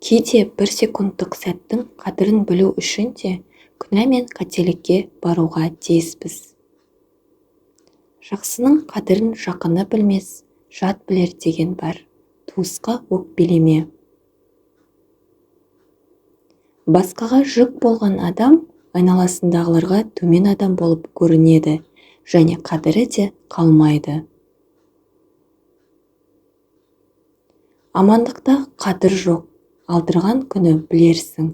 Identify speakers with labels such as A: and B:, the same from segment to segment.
A: Кейде бір секундтық сәттің қадірін білу үшін де күнә мен қателікке баруға тиіспіз. Жақсының қадірін жақыны білмес, жат білер деген бар. Туысқа өкпелеме. Басқаға жүк болған адам айналасындағыларға төмен адам болып көрінеді, және қадірі де қалмайды. Амандықта қадір жоқ, алдырған күні білерсің.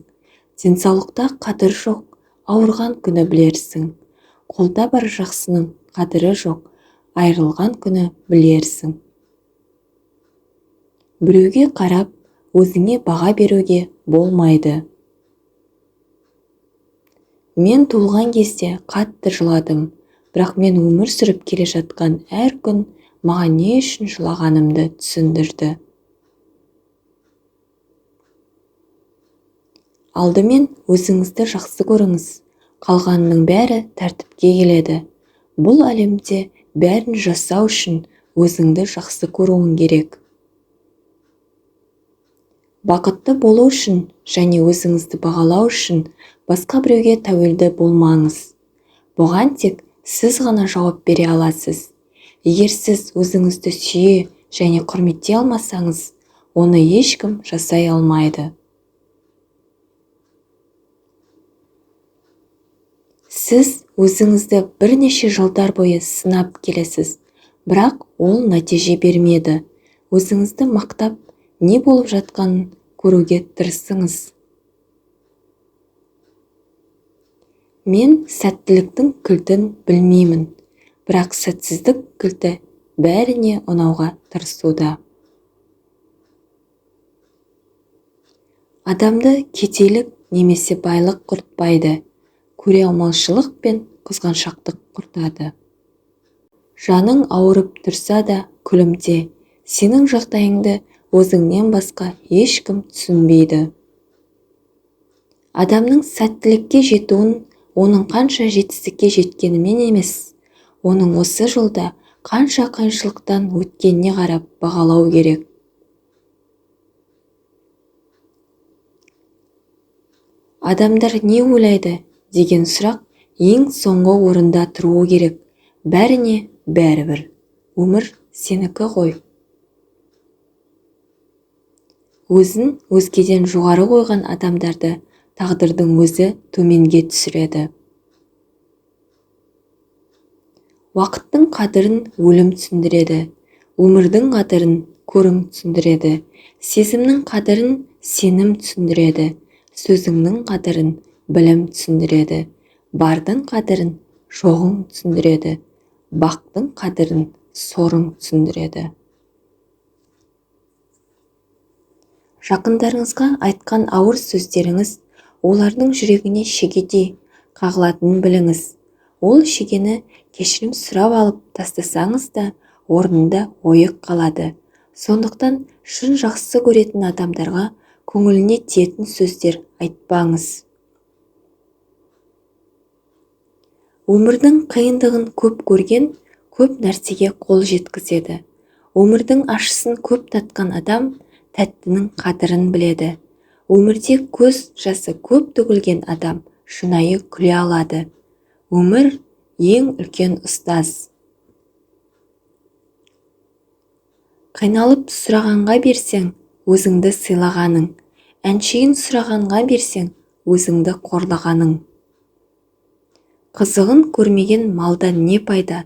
A: Денсаулықта қадір жоқ, ауырған күні білерсің. Қолда бар жақсының қадірі жоқ, айырылған күні білерсің. Біреуге қарап, өзіңе баға беруге болмайды. Мен туылған кезде қатты жыладым, бірақ мен өмір сүріп келе жатқан әр күн маған не үшін жылағанымды түсіндірді. Алдымен өзіңізді жақсы көріңіз, қалғанының бәрі тәртіпке келеді. Бұл әлемде бәрін жасау үшін өзіңді жақсы көруің керек. Бақытты болу үшін және өзіңізді бағалау үшін басқа біреуге тәуелді болмаңыз. Бұған тек сіз ғана жауап бере аласыз. Егер сіз өзіңізді сүйе және құрметтей алмасаңыз, оны ешкім жасай алмайды. Сіз өзіңізді бірнеше жылдар бойы сынап келесіз, бірақ ол нәтиже бермеді. Өзіңізді мақтап, не болып жатқанын көруге тырысыңыз. Мен сәттіліктің кілтін білмеймін, бірақ сәтсіздік кілті бәріне ұнауға тырысуда. Адамды кедейлік немесе байлық құртпайды, көре алмаушылық пен қызғаншақтық құртады. Жаның ауырып тұрса да күлімде, сенің жағдайыңды өзіңнен басқа ешкім түсінбейді. Адамның сәттілікке жетуін оның қанша жетістікке жеткенімен емес, оның осы жолда қанша қиыншылықтан өткеніне қарап бағалау керек. Адамдар не ойлайды деген сұрақ ең соңғы орында тұруы керек. Бәріне бәрібір. Өмір сенікі ғой. Өзін өзгеден жоғары қойған адамдарды тағдырдың өзі төменге түсіреді. Уақыттың қадірін өлім түсіндіреді. Өмірдің қадірін көрің түсіндіреді. Сезімнің қадірін сенім түсіндіреді. Сөзіңнің қадірін білім түсіндіреді. Бардың қадірін жоғың түсіндіреді. Бақтың қадірін сорың түсіндіреді. Жақындарыңызға айтқан ауыр сөздеріңіз олардың жүрегіне шегедей қағылатынын біліңіз. Ол шегені кешірім сұрап алып тастасаңыз да орнында ойық қалады. Сондықтан шын жақсы көретін адамдарға көңіліне тиетін сөздер айтпаңыз. Өмірдің қиындығын көп көрген, көп нәрсеге қол жеткізеді. Өмірдің ащысын көп татқан адам тәттінің қадірін біледі. Өмірде көз жасы көп төгілген адам шынайы күле алады. Өмір ең үлкен ұстаз. Қайналып сұрағанға берсең, өзіңді сыйлағаның. Әншейін сұрағанға берсең, өзіңді қорлағаның. Қызығын көрмеген малдан не пайда,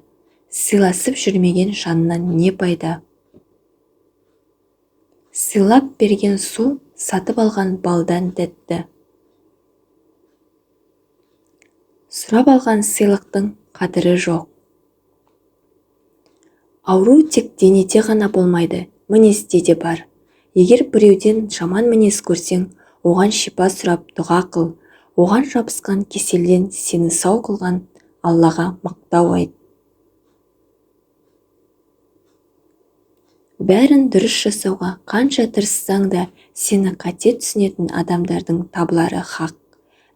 A: сыйласып жүрмеген жаннан не пайда. Сыйлап берген су сатып алған балдан тәтті. Сұрап алған сыйлықтың қадірі жоқ. Ауру тек денеде ғана болмайды, мінезде де бар. Егер біреуден жаман мінез көрсең, оған шипа сұрап дұға қыл. Оған жабысқан кеселден сені сау қылған Аллаға мақтау айт. Бәрін дұрыс жасауға қанша тырыссаң да, сені қате түсінетін адамдардың табылары хақ.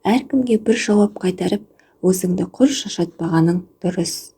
A: Әркімге бір жауап қайтарып, өзіңді құр шаршатпағаның дұрыс.